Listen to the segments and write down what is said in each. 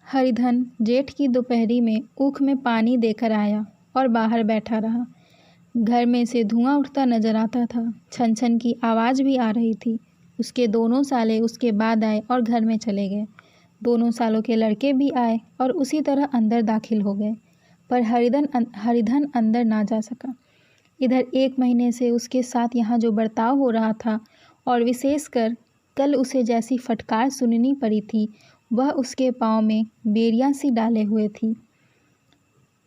हरिधन जेठ की दोपहरी में ऊख में पानी देकर आया और बाहर बैठा रहा। घर में से धुआं उठता नजर आता था। छन छन की आवाज़ भी आ रही थी। उसके दोनों साले उसके बाद आए और घर में चले गए। दोनों सालों के लड़के भी आए और उसी तरह अंदर दाखिल हो गए, पर हरिधन अंदर ना जा सका। इधर 1 महीने से उसके साथ यहाँ जो बर्ताव हो रहा था, और विशेषकर कल उसे जैसी फटकार सुननी पड़ी थी, वह उसके पाँव में बेरियां सी डाले हुए थी।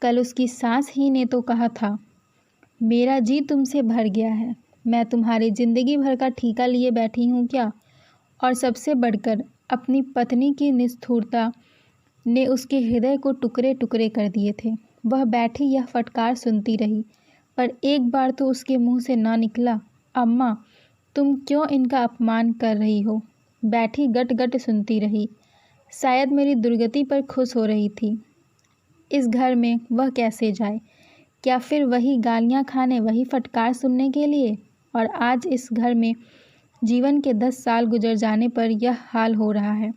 कल उसकी सास ही ने तो कहा था, मेरा जी तुमसे भर गया है, मैं तुम्हारी ज़िंदगी भर का ठेका लिए बैठी हूँ क्या। और सबसे बढ़कर अपनी पत्नी की निष्ठुरता ने उसके हृदय को टुकड़े टुकड़े कर दिए थे। वह बैठी यह फटकार सुनती रही, पर एक बार तो उसके मुंह से ना निकला, अम्मा तुम क्यों इनका अपमान कर रही हो। बैठी गट गट सुनती रही। शायद मेरी दुर्गति पर खुश हो रही थी। इस घर में वह कैसे जाए? क्या फिर वही गालियाँ खाने, वही फटकार सुनने के लिए? और आज इस घर में जीवन के 10 साल गुजर जाने पर यह हाल हो रहा है।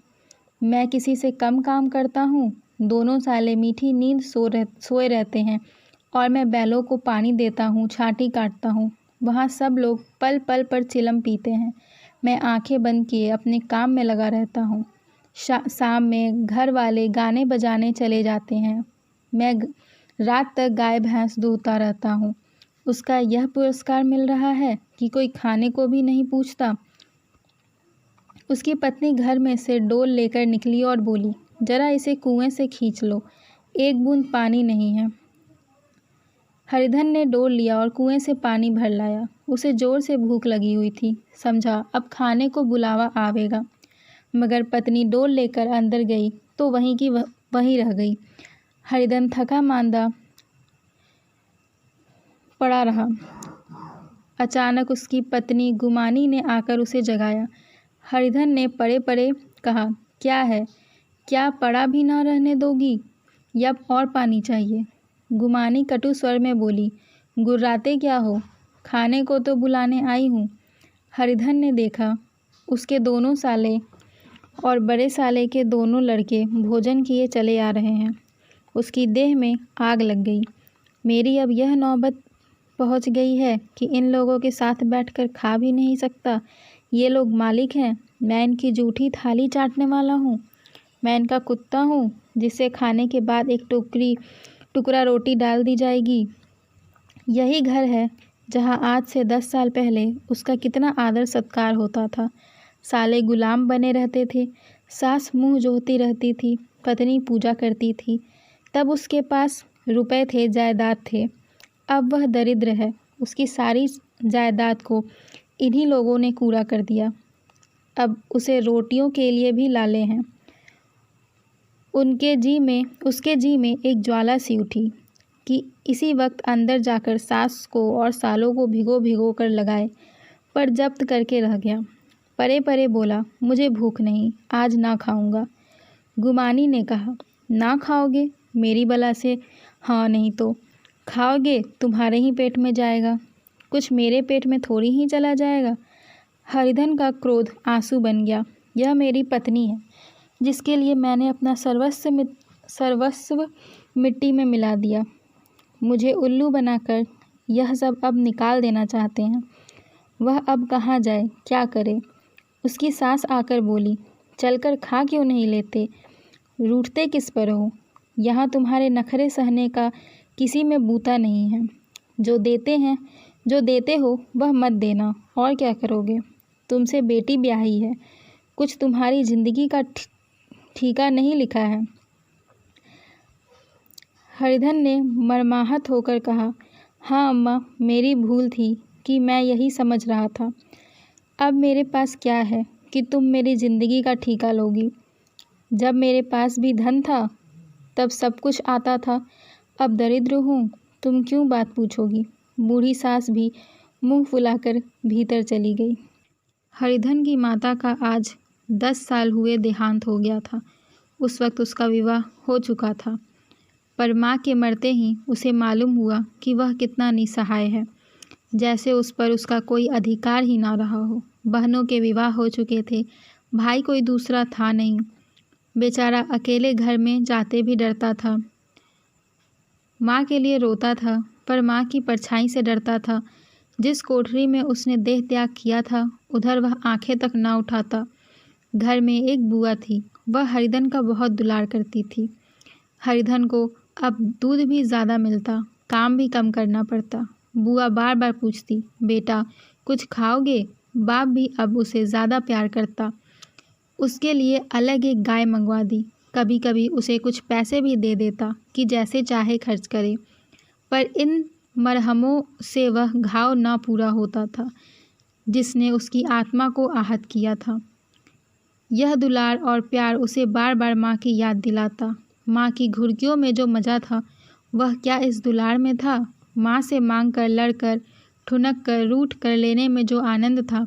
मैं किसी से कम काम करता हूँ? दोनों साले मीठी नींद सोए रहते हैं और मैं बैलों को पानी देता हूँ, छांटी काटता हूँ। वहाँ सब लोग पल पल पर चिलम पीते हैं। मैं आंखें बंद किए अपने काम में लगा रहता हूँ। शाम में घर वाले गाने बजाने चले जाते हैं। मैं रात तक गाय भैंस दूहता रहता हूँ। उसका यह पुरस्कार मिल रहा है कि कोई खाने को भी नहीं पूछता। उसकी पत्नी घर में से डोल लेकर निकली और बोली, जरा इसे कुएं से खींच लो, एक बूंद पानी नहीं है। हरिधन ने डोल लिया और कुएं से पानी भर लाया। उसे जोर से भूख लगी हुई थी। समझा अब खाने को बुलावा आवेगा, मगर पत्नी डोल लेकर अंदर गई तो वहीं की वहीं रह गई। हरिधन थका मांदा पड़ा रहा। अचानक उसकी पत्नी गुमानी ने आकर उसे जगाया। हरिधन ने पड़े पड़े कहा, क्या है, क्या पड़ा भी ना रहने दोगी, या और पानी चाहिए? गुमानी कटु स्वर में बोली, गुर्राते क्या हो, खाने को तो बुलाने आई हूँ। हरिधन ने देखा उसके दोनों साले और बड़े साले के दोनों लड़के भोजन किए चले आ रहे हैं। उसकी देह में आग लग गई। मेरी अब यह नौबत पहुंच गई है कि इन लोगों के साथ बैठकर खा भी नहीं सकता। ये लोग मालिक हैं, मैं इनकी जूठी थाली चाटने वाला हूँ। मैं इनका कुत्ता हूँ जिसे खाने के बाद एक टुकड़ा रोटी डाल दी जाएगी। यही घर है जहाँ आज से 10 साल पहले उसका कितना आदर सत्कार होता था। साले गुलाम बने रहते थे, सास मुंह जोहती रहती थी, पत्नी पूजा करती थी। तब उसके पास रुपए थे, जायदाद थे। अब वह दरिद्र है। उसकी सारी जायदाद को इन्हीं लोगों ने कूड़ा कर दिया। अब उसे रोटियों के लिए भी लाले हैं। उसके जी में एक ज्वाला सी उठी कि इसी वक्त अंदर जाकर सास को और सालों को भिगो भिगो कर लगाए, पर जब्त करके रह गया। परे परे बोला, मुझे भूख नहीं, आज ना खाऊंगा। गुमानी ने कहा, ना खाओगे? मेरी बला से हाँ नहीं तो खाओगे, तुम्हारे ही पेट में जाएगा, कुछ मेरे पेट में थोड़ी ही चला जाएगा। हरिधन का क्रोध आंसू बन गया। यह मेरी पत्नी है जिसके लिए मैंने अपना सर्वस्व मिट्टी में मिला दिया। मुझे उल्लू बनाकर यह सब अब निकाल देना चाहते हैं। वह अब कहाँ जाए, क्या करे? उसकी सास आकर बोली, चलकर खा क्यों नहीं लेते? रूठते किस पर हो? यहाँ तुम्हारे नखरे सहने का किसी में बूता नहीं है। जो देते हो वह मत देना, और क्या करोगे? तुमसे बेटी ब्याही है, कुछ तुम्हारी जिंदगी का ठीका नहीं लिखा है। हरिधन ने मर्माहत होकर कहा, हाँ अम्मा, मेरी भूल थी कि मैं यही समझ रहा था। अब मेरे पास क्या है कि तुम मेरी ज़िंदगी का ठीका लोगी? जब मेरे पास भी धन था तब सब कुछ आता था, अब दरिद्र हूँ, तुम क्यों बात पूछोगी? बूढ़ी सास भी मुंह फुलाकर भीतर चली गई। हरिधन की माता का आज 10 साल हुए देहांत हो गया था। उस वक्त उसका विवाह हो चुका था, पर माँ के मरते ही उसे मालूम हुआ कि वह कितना निसहाय है, जैसे उस पर उसका कोई अधिकार ही ना रहा हो। बहनों के विवाह हो चुके थे, भाई कोई दूसरा था नहीं। बेचारा अकेले घर में जाते भी डरता था। माँ के लिए रोता था, पर माँ की परछाई से डरता था। जिस कोठरी में उसने देह त्याग किया था, उधर वह आंखें तक ना उठाता। घर में एक बुआ थी, वह हरिधन का बहुत दुलार करती थी। हरिधन को अब दूध भी ज़्यादा मिलता, काम भी कम करना पड़ता। बुआ बार बार पूछती, बेटा कुछ खाओगे? बाप भी अब उसे ज़्यादा प्यार करता। उसके लिए अलग एक गाय मंगवा दी। कभी कभी उसे कुछ पैसे भी दे देता कि जैसे चाहे खर्च करे, पर इन मरहमों से वह घाव ना पूरा होता था जिसने उसकी आत्मा को आहत किया था। यह दुलार और प्यार उसे बार बार माँ की याद दिलाता। माँ की घुड़कियों में जो मज़ा था, वह क्या इस दुलार में था? माँ से मांग कर, लड़ कर, ठुनक कर, रूठ कर लेने में जो आनंद था,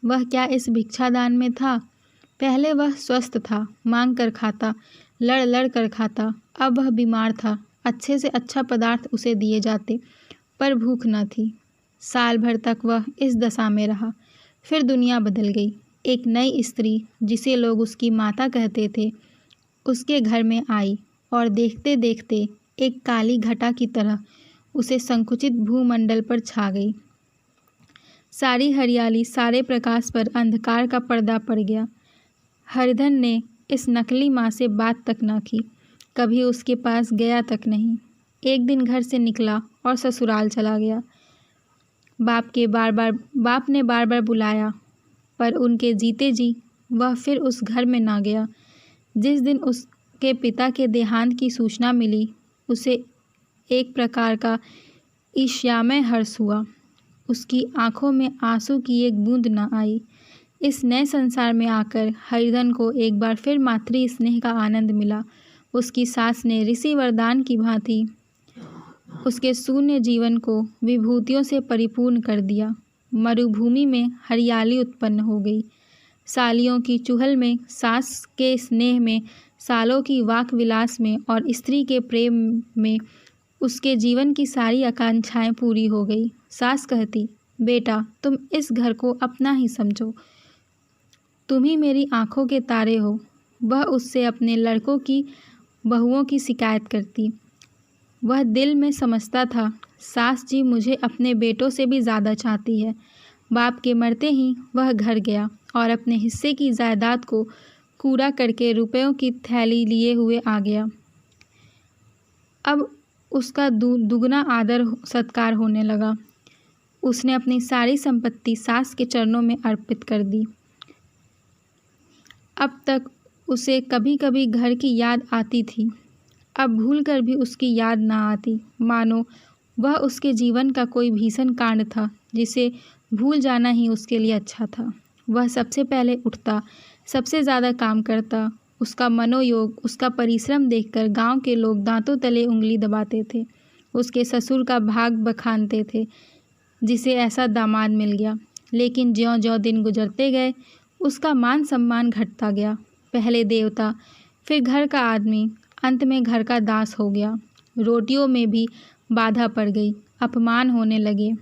वह क्या इस भिक्षादान में था? पहले वह स्वस्थ था, मांग कर खाता, लड़ लड़ कर खाता। अब वह बीमार था, अच्छे से अच्छा पदार्थ उसे दिए जाते, पर भूख न थी। साल भर तक वह इस दशा में रहा। फिर दुनिया बदल गई। एक नई स्त्री, जिसे लोग उसकी माता कहते थे, उसके घर में आई और देखते देखते एक काली घटा की तरह उसे संकुचित भूमंडल पर छा गई। सारी हरियाली, सारे प्रकाश पर अंधकार का पर्दा पड़ गया। हरिधन ने इस नकली माँ से बात तक न की, कभी उसके पास गया तक नहीं। एक दिन घर से निकला और ससुराल चला गया। बाप ने बार बार बुलाया, पर उनके जीते जी वह फिर उस घर में ना गया। जिस दिन उसके पिता के देहांत की सूचना मिली, उसे एक प्रकार का ईर्ष्यामय हर्ष हुआ। उसकी आंखों में आंसू की एक बूंद न आई। इस नए संसार में आकर हरिधन को एक बार फिर मातृ स्नेह का आनंद मिला। उसकी सास ने ऋषि वरदान की भांति उसके शून्य जीवन को विभूतियों से परिपूर्ण कर दिया। मरुभूमि में हरियाली उत्पन्न हो गई। सालियों की चुहल में, सास के स्नेह में, सालों की वाक विलास में और स्त्री के प्रेम में उसके जीवन की सारी आकांक्षाएं पूरी हो गई। सास कहती, बेटा तुम इस घर को अपना ही समझो, तुम ही मेरी आंखों के तारे हो। वह उससे अपने लड़कों की बहुओं की शिकायत करती। वह दिल में समझता था, सास जी मुझे अपने बेटों से भी ज़्यादा चाहती है। बाप के मरते ही वह घर गया और अपने हिस्से की जायदाद को कूड़ा करके रुपयों की थैली लिए हुए आ गया। अब उसका दुगना आदर सत्कार होने लगा। उसने अपनी सारी संपत्ति सास के चरणों में अर्पित कर दी। अब तक उसे कभी कभी घर की याद आती थी, अब भूलकर भी उसकी याद ना आती, मानो वह उसके जीवन का कोई भीषण कांड था जिसे भूल जाना ही उसके लिए अच्छा था। वह सबसे पहले उठता, सबसे ज़्यादा काम करता। उसका मनोयोग, उसका परिश्रम देखकर गांव के लोग दांतों तले उंगली दबाते थे। उसके ससुर का भाग बखानते थे, जिसे ऐसा दामाद मिल गया। लेकिन ज्यों-ज्यों दिन गुजरते गए, उसका मान सम्मान घटता गया। पहले देवता, फिर घर का आदमी, अंत में घर का दास हो गया। रोटियों में भी बाधा पड़ गई, अपमान होने लगे।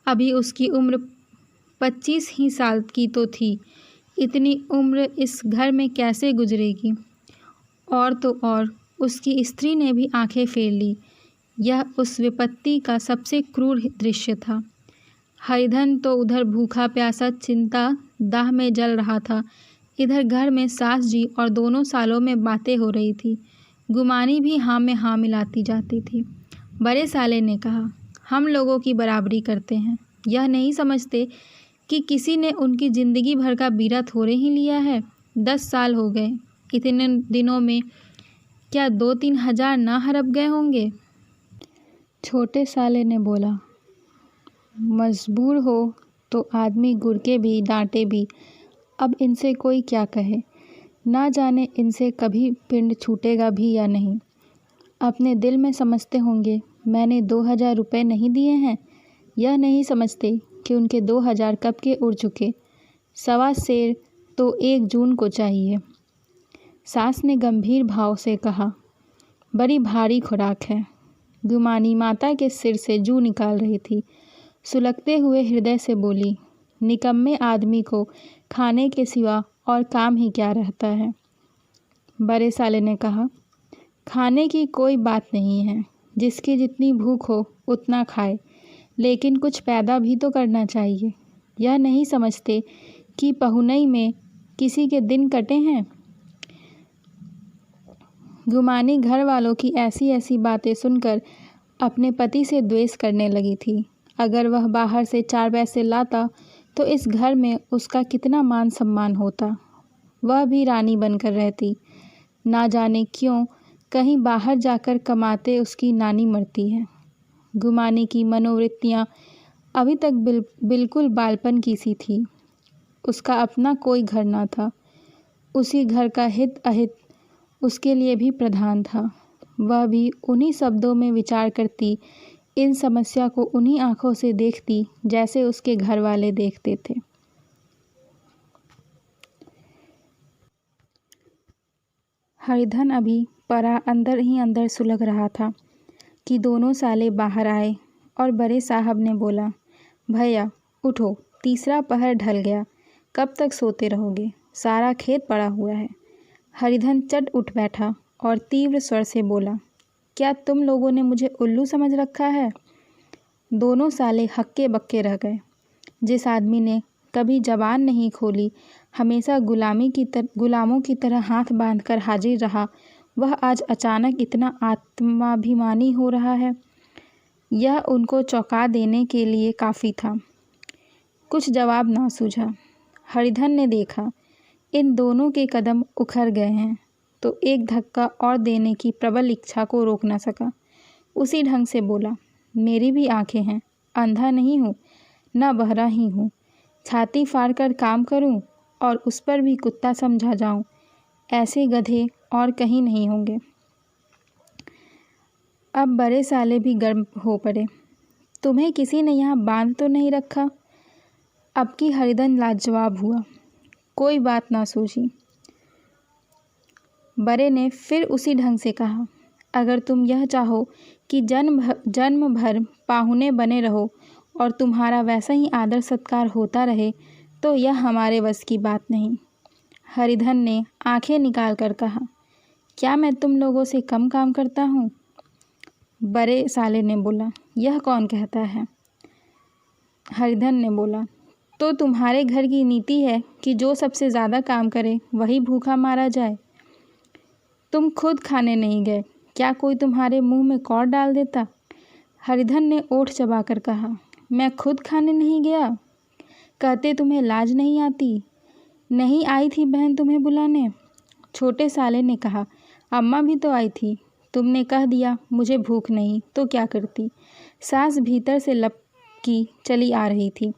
अभी उसकी उम्र 25 ही साल की तो थी। इतनी उम्र इस घर में कैसे गुजरेगी? और तो और उसकी स्त्री ने भी आंखें फेर ली। यह उस विपत्ति का सबसे क्रूर दृश्य था। हरिधन तो उधर भूखा प्यासा, चिंता दाह में जल रहा था। इधर घर में सास जी और दोनों सालों में बातें हो रही थी। गुमानी भी हाँ में हाँ मिलाती जाती थी। बड़े साले ने कहा, हम लोगों की बराबरी करते हैं। यह नहीं समझते कि किसी ने उनकी ज़िंदगी भर का बीरा थोड़े ही लिया है। 10 साल हो गए, इतने दिनों में क्या 2-3 हज़ार ना हड़प गए होंगे? छोटे साले ने बोला, मजबूर हो तो आदमी गुरके भी, डांटे भी। अब इनसे कोई क्या कहे, ना जाने इनसे कभी पिंड छूटेगा भी या नहीं। अपने दिल में समझते होंगे मैंने 2000 रुपये नहीं दिए हैं। यह नहीं समझते कि उनके 2000 कब के उड़ चुके। 1.25 सेर तो 1 जून को चाहिए। सास ने गंभीर भाव से कहा, बड़ी भारी खुराक है। गुमानी माता के सिर से जू निकाल रही थी। सुलगते हुए हृदय से बोली, निकम्मे आदमी को खाने के सिवा और काम ही क्या रहता है। बड़े साले ने कहा, खाने की कोई बात नहीं है, जिसकी जितनी भूख हो उतना खाए, लेकिन कुछ पैदा भी तो करना चाहिए। यह नहीं समझते कि पहुनई में किसी के दिन कटे हैं। गुमानी घर वालों की ऐसी ऐसी बातें सुनकर अपने पति से द्वेष करने लगी थी। अगर वह बाहर से 4 पैसे लाता तो इस घर में उसका कितना मान सम्मान होता। वह भी रानी बनकर रहती। ना जाने क्यों कहीं बाहर जाकर कमाते उसकी नानी मरती है। गुमानी की मनोवृत्तियाँ अभी तक बिल्कुल बालपन की सी थी। उसका अपना कोई घर ना था। उसी घर का हित अहित उसके लिए भी प्रधान था। वह भी उन्हीं शब्दों में विचार करती, इन समस्या को उन्हीं आँखों से देखती जैसे उसके घर वाले देखते थे। हरिधन अभी परा अंदर ही अंदर सुलग रहा था कि दोनों साले बाहर आए और बड़े साहब ने बोला, भैया उठो, तीसरा पहर ढल गया, कब तक सोते रहोगे, सारा खेत पड़ा हुआ है। हरिधन चट उठ बैठा और तीव्र स्वर से बोला, क्या तुम लोगों ने मुझे उल्लू समझ रखा है। दोनों साले हक्के बक्के रह गए। जिस आदमी ने कभी जबान नहीं खोली, हमेशा गुलामों की तरह हाथ बांधकर हाजिर रहा, वह आज अचानक इतना आत्माभिमानी हो रहा है। यह उनको चौंका देने के लिए काफ़ी था। कुछ जवाब ना सूझा। हरिधन ने देखा इन दोनों के कदम उखड़ गए हैं, तो एक धक्का और देने की प्रबल इच्छा को रोक न सका। उसी ढंग से बोला, मेरी भी आंखें हैं, अंधा नहीं हूँ, न बहरा ही हूँ। छाती फाड़ कर काम करूँ और उस पर भी कुत्ता समझा जाऊँ, ऐसे गधे और कहीं नहीं होंगे। अब बड़े साले भी गर्म हो पड़े। तुम्हें किसी ने यहाँ बांध तो नहीं रखा। अब की हरिधन लाजवाब हुआ। कोई बात ना सूझी। बड़े ने फिर उसी ढंग से कहा, अगर तुम यह चाहो कि जन्म भर पाहुने बने रहो और तुम्हारा वैसा ही आदर सत्कार होता रहे, तो यह हमारे बस की बात नहीं। हरिधन ने आंखें निकाल कर कहा, क्या मैं तुम लोगों से कम काम करता हूँ। बड़े साले ने बोला, यह कौन कहता है। हरिधन ने बोला, तो तुम्हारे घर की नीति है कि जो सबसे ज़्यादा काम करे वही भूखा मारा जाए। तुम खुद खाने नहीं गए, क्या कोई तुम्हारे मुंह में कौर डाल देता। हरिधन ने ओठ चबाकर कहा, मैं खुद खाने नहीं गया, कहते तुम्हें लाज नहीं आती। नहीं आई थी बहन तुम्हें बुलाने। छोटे साले ने कहा, अम्मा भी तो आई थी, तुमने कह दिया मुझे भूख नहीं, तो क्या करती। सास भीतर से लपकी चली आ रही थी।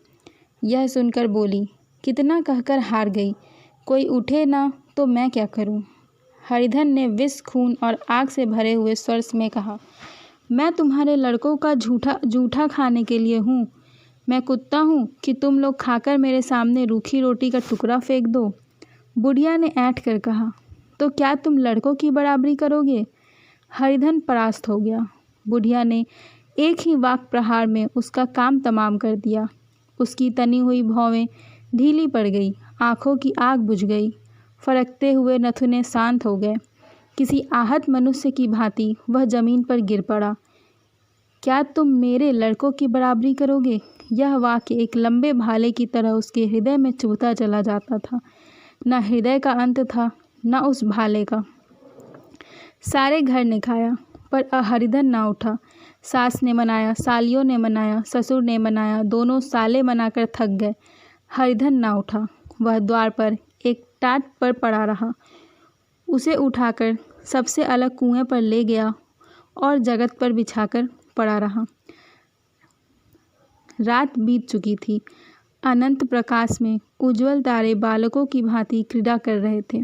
यह सुनकर बोली, कितना कहकर हार गई, कोई उठे ना तो मैं क्या करूं। हरिधन ने विष, खून और आग से भरे हुए स्वर में कहा, मैं तुम्हारे लड़कों का जूठा खाने के लिए हूँ। मैं कुत्ता हूँ कि तुम लोग खाकर मेरे सामने रूखी रोटी का टुकड़ा फेंक दो। बुढ़िया ने ऐंठ कर कहा, तो क्या तुम लड़कों की बराबरी करोगे। हरिधन परास्त हो गया। बुढ़िया ने एक ही वाक प्रहार में उसका काम तमाम कर दिया। उसकी तनी हुई भौवें ढीली पड़ गई, आँखों की आग बुझ गई, फड़कते हुए नथुने शांत हो गए। किसी आहत मनुष्य की भांति वह जमीन पर गिर पड़ा। क्या तुम मेरे लड़कों की बराबरी करोगे। यह वाक्य एक लंबे भाले की तरह उसके हृदय में चुभता चला जाता था। न हृदय का अंत था, न उस भाले का। सारे घर ने खाया, पर हरिधन ना उठा। सास ने मनाया, सालियों ने मनाया, ससुर ने मनाया, दोनों साले मनाकर थक गए। हरिधन ना उठा। वह द्वार पर एक टाट पर पड़ा रहा। उसे उठाकर सबसे अलग कुएं पर ले गया और जगत पर बिछाकर पड़ा रहा। रात बीत चुकी थी। अनंत प्रकाश में उज्जवल तारे बालकों की भांति क्रीड़ा कर रहे थे।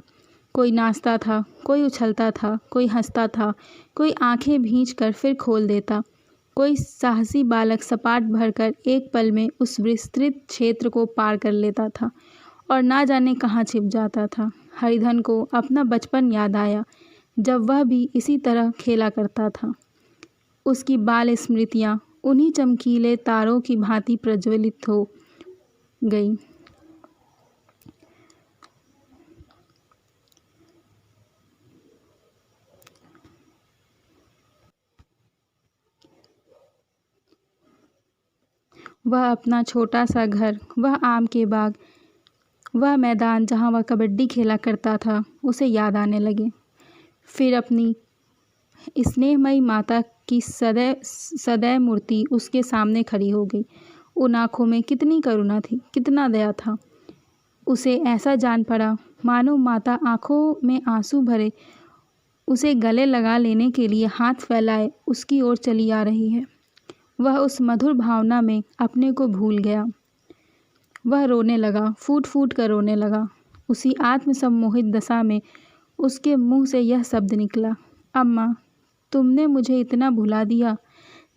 कोई नाचता था, कोई उछलता था, कोई हंसता था, कोई आंखें भींच कर फिर खोल देता। कोई साहसी बालक सपाट भरकर एक पल में उस विस्तृत क्षेत्र को पार कर लेता था और ना जाने कहाँ छिप जाता था। हरिधन को अपना बचपन याद आया, जब वह भी इसी तरह खेला करता था। उसकी बाल स्मृतियाँ उन्हीं चमकीले तारों की भांति प्रज्वलित हो गई। वह अपना छोटा सा घर, वह आम के बाग, वह मैदान जहाँ वह कबड्डी खेला करता था, उसे याद आने लगे। फिर अपनी स्नेहमयी माता की सदैव मूर्ति उसके सामने खड़ी हो गई। उन आँखों में कितनी करुणा थी, कितना दया था। उसे ऐसा जान पड़ा मानो माता आँखों में आंसू भरे उसे गले लगा लेने के लिए हाथ फैलाए उसकी ओर चली आ रही है। वह उस मधुर भावना में अपने को भूल गया। वह रोने लगा, फूट फूट कर रोने लगा। उसी आत्मसम्मोहित दशा में उसके मुंह से यह शब्द निकला, अम्मा, तुमने मुझे इतना भुला दिया।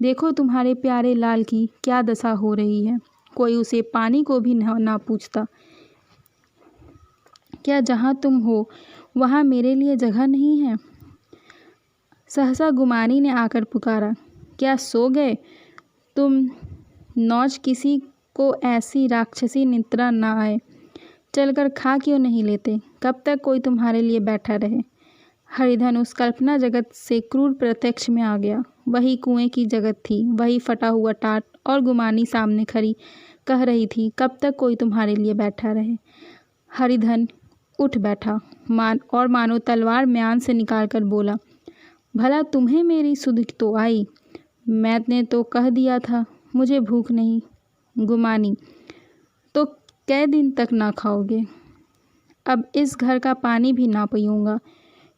देखो तुम्हारे प्यारे लाल की क्या दशा हो रही है। कोई उसे पानी को भी ना पूछता। क्या जहाँ तुम हो वहाँ मेरे लिए जगह नहीं है? सहसा गुमानी ने आकर पुकारा, क्या सो गए तुम? नौज किसी को ऐसी राक्षसी निद्रा ना आए। चलकर खा क्यों नहीं लेते? कब तक कोई तुम्हारे लिए बैठा रहे? हरिधन उस कल्पना जगत से क्रूर प्रत्यक्ष में आ गया। वही कुएं की जगत थी, वही फटा हुआ टाट, और गुमानी सामने खड़ी कह रही थी, कब तक कोई तुम्हारे लिए बैठा रहे। हरिधन उठ बैठा और मानो तलवार म्यान से निकाल कर बोला, भला तुम्हें मेरी सुध तो आई? मैंने तो कह दिया था मुझे भूख नहीं। गुमानी, तो कै दिन तक ना खाओगे? अब इस घर का पानी भी ना पीऊँगा।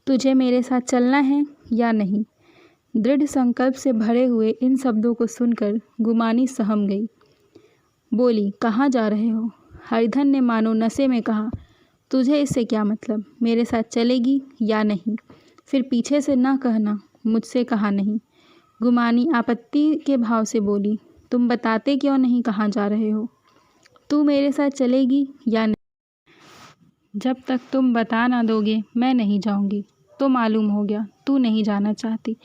तुझे मेरे साथ चलना है या नहीं? दृढ़ संकल्प से भरे हुए इन शब्दों को सुनकर गुमानी सहम गई। बोली, कहाँ जा रहे हो? हरिधन ने मानो नशे में कहा, तुझे इससे क्या मतलब? मेरे साथ चलेगी या नहीं? फिर पीछे से ना कहना मुझसे कहा नहीं। गुमानी आपत्ति के भाव से बोली, तुम बताते क्यों नहीं कहाँ जा रहे हो? तू मेरे साथ चलेगी या नहीं? जब तक तुम बता ना दोगे मैं नहीं जाऊंगी। तो मालूम हो गया तू नहीं जाना चाहती।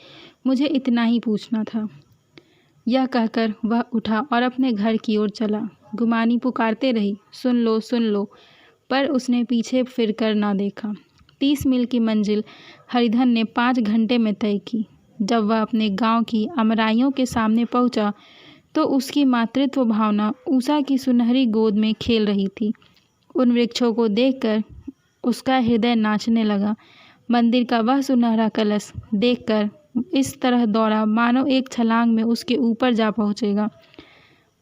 मुझे इतना ही पूछना था। यह कहकर वह उठा और अपने घर की ओर चला। गुमानी पुकारते रही, सुन लो सुन लो, पर उसने पीछे फिरकर ना देखा। 30 मील की मंजिल हरिधन ने 5 घंटे में तय की। जब वह अपने गांव की अमराइयों के सामने पहुंचा तो उसकी मातृत्व भावना उषा की सुनहरी गोद में खेल रही थी। उन वृक्षों को देखकर उसका हृदय नाचने लगा। मंदिर का वह सुनहरा कलश देखकर इस तरह दौड़ा मानो एक छलांग में उसके ऊपर जा पहुंचेगा।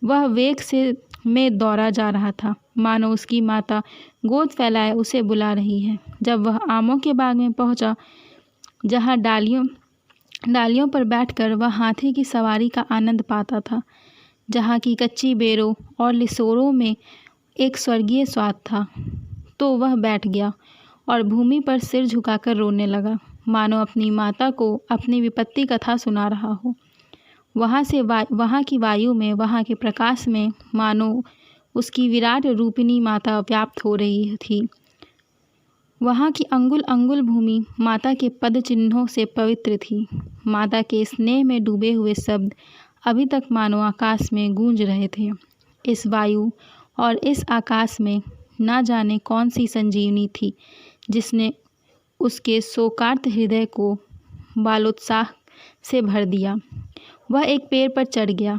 वह वेग से में दौड़ा जा रहा था, मानो उसकी माता गोद फैलाए उसे बुला रही है। जब वह आमों के बाग में पहुंचा, जहां डालियों पर बैठकर वह हाथी की सवारी का आनंद पाता था, जहाँ की कच्ची बेरों और लिसोरों में एक स्वर्गीय स्वाद था, तो वह बैठ गया और भूमि पर सिर झुकाकर रोने लगा, मानो अपनी माता को अपनी विपत्ति कथा सुना रहा हो। वहाँ की वायु में, वहाँ के प्रकाश में मानो उसकी विराट रूपिणी माता व्याप्त हो रही थी। वहाँ की अंगुल अंगुल भूमि माता के पद चिन्हों से पवित्र थी। माता के स्नेह में डूबे हुए शब्द अभी तक मानो आकाश में गूंज रहे थे। इस वायु और इस आकाश में ना जाने कौन सी संजीवनी थी जिसने उसके शोकार्त हृदय को बालोत्साह से भर दिया। वह एक पेड़ पर चढ़ गया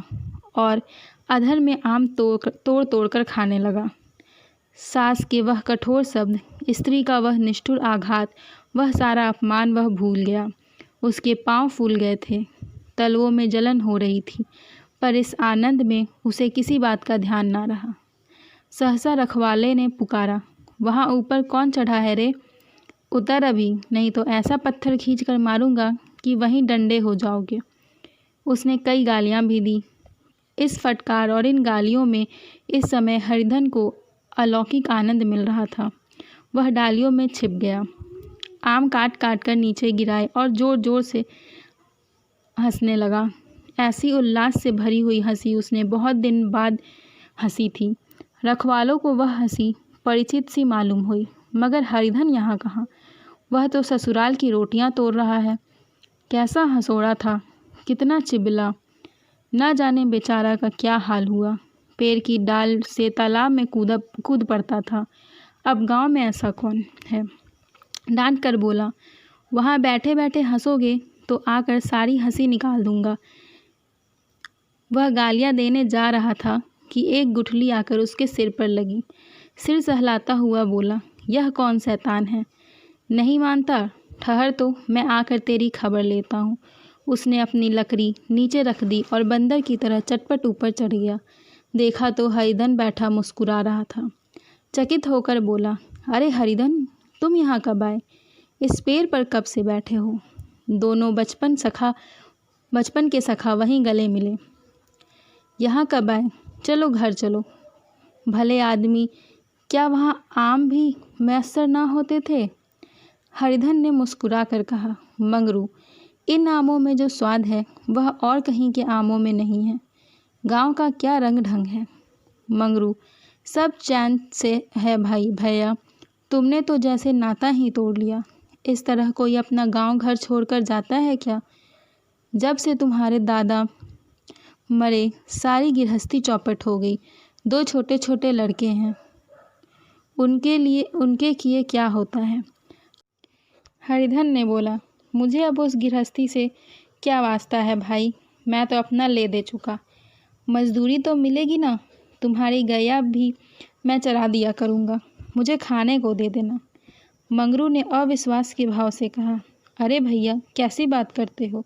और अधर में आम तोड़ कर खाने लगा। सास के वह कठोर शब्द, स्त्री का वह निष्ठुर आघात, वह सारा अपमान वह भूल गया। उसके पांव फूल गए थे, तलवों में जलन हो रही थी, पर इस आनंद में उसे किसी बात का ध्यान ना रहा। सहसा रखवाले ने पुकारा, वहाँ ऊपर कौन चढ़ा है रे? उतर अभी, नहीं तो ऐसा पत्थर खींच कर मारूंगा कि वहीं डंडे हो जाओगे। उसने कई गालियाँ भी दी। इस फटकार और इन गालियों में इस समय हरिधन को अलौकिक आनंद मिल रहा था। वह डालियों में छिप गया, आम काट काट कर नीचे गिराए और ज़ोर ज़ोर से हंसने लगा। ऐसी उल्लास से भरी हुई हंसी उसने बहुत दिन बाद हंसी थी। रखवालों को वह हंसी परिचित सी मालूम हुई, मगर हरिधन यहाँ कहाँ? वह तो ससुराल की रोटियां तोड़ रहा है। कैसा हंसोड़ा था, कितना चिबिला, ना जाने बेचारा का क्या हाल हुआ। पेड़ की डाल से तालाब में कूद पड़ता था। अब गांव में ऐसा कौन है? डांट कर बोला, वहाँ बैठे बैठे हंसोगे तो आकर सारी हंसी निकाल दूंगा। वह गालियाँ देने जा रहा था कि एक गुठली आकर उसके सिर पर लगी। सिर सहलाता हुआ बोला, यह कौन शैतान है? नहीं मानता? ठहर तो मैं आकर तेरी खबर लेता हूँ। उसने अपनी लकड़ी नीचे रख दी और बंदर की तरह चटपट ऊपर चढ़ गया। देखा तो हरिधन बैठा मुस्कुरा रहा था। चकित होकर बोला, अरे हरिधन, तुम यहाँ कब आए? इस पेड़ पर कब से बैठे हो? दोनों बचपन के सखा वहीं गले मिले। यहाँ कब आए? चलो घर चलो। भले आदमी, क्या वहाँ आम भी मैसर ना होते थे? हरिधन ने मुस्कुरा कर कहा, मंगरू, इन आमों में जो स्वाद है वह और कहीं के आमों में नहीं है। गांव का क्या रंग ढंग है। मंगरू, सब चैन से है भाई भैया, तुमने तो जैसे नाता ही तोड़ लिया। इस तरह कोई अपना गांव घर छोड़कर जाता है क्या? जब से तुम्हारे दादा मरे सारी गृहस्थी चौपट हो गई। 2 छोटे छोटे लड़के हैं, उनके किए क्या होता है? हरिधन ने बोला, मुझे अब उस गृहस्थी से क्या वास्ता है भाई, मैं तो अपना ले दे चुका। मजदूरी तो मिलेगी ना? तुम्हारी गैया भी मैं चरा दिया करूँगा, मुझे खाने को दे देना। मंगरू ने अविश्वास के भाव से कहा, अरे भैया, कैसी बात करते हो?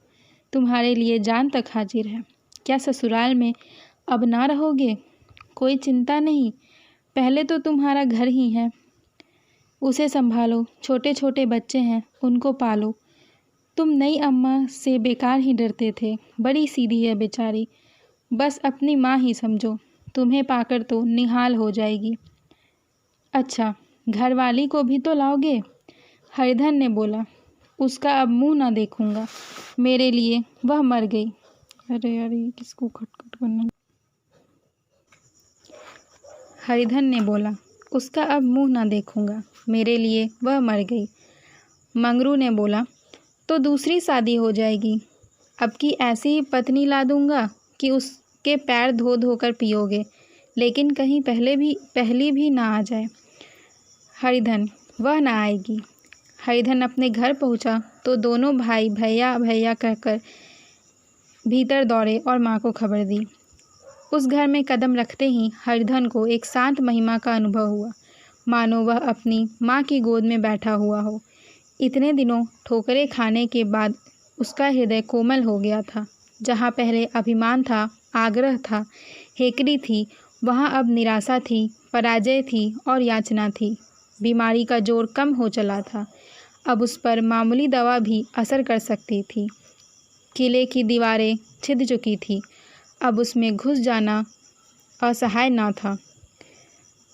तुम्हारे लिए जान तक हाजिर है। क्या ससुराल में अब ना रहोगे? कोई चिंता नहीं, पहले तो तुम्हारा घर ही है, उसे संभालो। छोटे छोटे बच्चे हैं, उनको पालो। तुम नई अम्मा से बेकार ही डरते थे, बड़ी सीधी है बेचारी, बस अपनी माँ ही समझो, तुम्हें पाकर तो निहाल हो जाएगी। अच्छा, घरवाली को भी तो लाओगे? हरिधन ने बोला, उसका अब मुंह ना देखूंगा, मेरे लिए वह मर गई। अरे अरे, किसको खटखट करना। हरिधन ने बोला, उसका अब मुंह ना देखूंगा, मेरे लिए वह मर गई। मंगरू ने बोला, तो दूसरी शादी हो जाएगी। अब की ऐसी ही पत्नी ला दूंगा कि उसके पैर धो धोकर पियोगे, लेकिन कहीं पहली भी ना आ जाए। हरिधन, वह ना आएगी। हरिधन अपने घर पहुंचा तो दोनों भाई भैया भैया कहकर भीतर दौड़े और माँ को खबर दी। उस घर में कदम रखते ही हरिधन को एक शांत महिमा का अनुभव हुआ, मानो वह अपनी माँ की गोद में बैठा हुआ हो। इतने दिनों ठोकरें खाने के बाद उसका हृदय कोमल हो गया था। जहाँ पहले अभिमान था, आग्रह था, हेकड़ी थी, वहाँ अब निराशा थी, पराजय थी और याचना थी। बीमारी का जोर कम हो चला था, अब उस पर मामूली दवा भी असर कर सकती थी। किले की दीवारें छिद चुकी थी, अब उसमें घुस जाना असहाय ना था।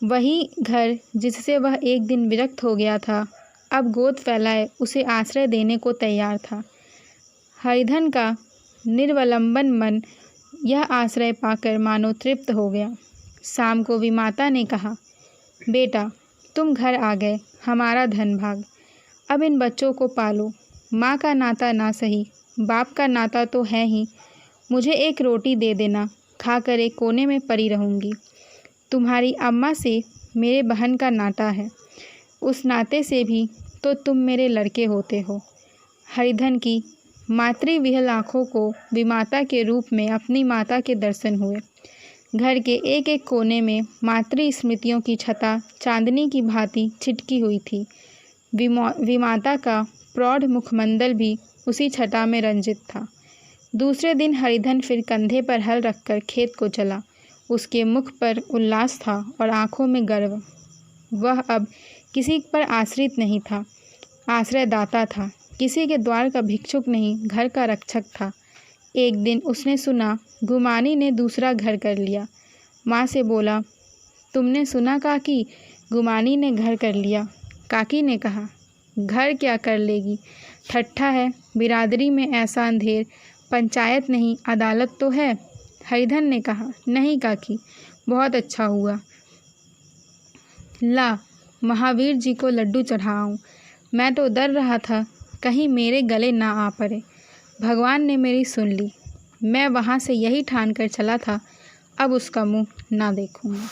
वही घर जिससे वह एक दिन विरक्त हो गया था, अब गोद फैलाए उसे आश्रय देने को तैयार था। हरिधन का निर्वलंबन मन यह आश्रय पाकर मानो तृप्त हो गया। शाम को विमाता ने कहा, बेटा, तुम घर आ गए, हमारा धन भाग। अब इन बच्चों को पालो। माँ का नाता ना सही, बाप का नाता तो है ही। मुझे एक रोटी दे देना, खाकर एक कोने में पड़ी रहूँगी। तुम्हारी अम्मा से मेरे बहन का नाता है, उस नाते से भी तो तुम मेरे लड़के होते हो। हरिधन की मातृविहल आँखों को विमाता के रूप में अपनी माता के दर्शन हुए। घर के एक एक कोने में मातृ स्मृतियों की छटा चांदनी की भांति छिटकी हुई थी। विमाता का प्रौढ़ मुखमंडल भी उसी छटा में रंजित था। दूसरे दिन हरिधन फिर कंधे पर हल रखकर खेत को चला। उसके मुख पर उल्लास था और आँखों में गर्व। वह अब किसी पर आश्रित नहीं था, आश्रयदाता था। किसी के द्वार का भिक्षुक नहीं, घर का रक्षक था। एक दिन उसने सुना गुमानी ने दूसरा घर कर लिया। माँ से बोला, तुमने सुना काकी, गुमानी ने घर कर लिया। काकी ने कहा, घर क्या कर लेगी, ठट्ठा है, बिरादरी में ऐसा अंधेर, पंचायत नहीं अदालत तो है। हरिधन ने कहा, नहीं काकी, बहुत अच्छा हुआ। ला महावीर जी को लड्डू चढ़ाऊं। मैं तो डर रहा था कहीं मेरे गले ना आ पड़े। भगवान ने मेरी सुन ली। मैं वहाँ से यही ठान कर चला था, अब उसका मुँह ना देखूँगा।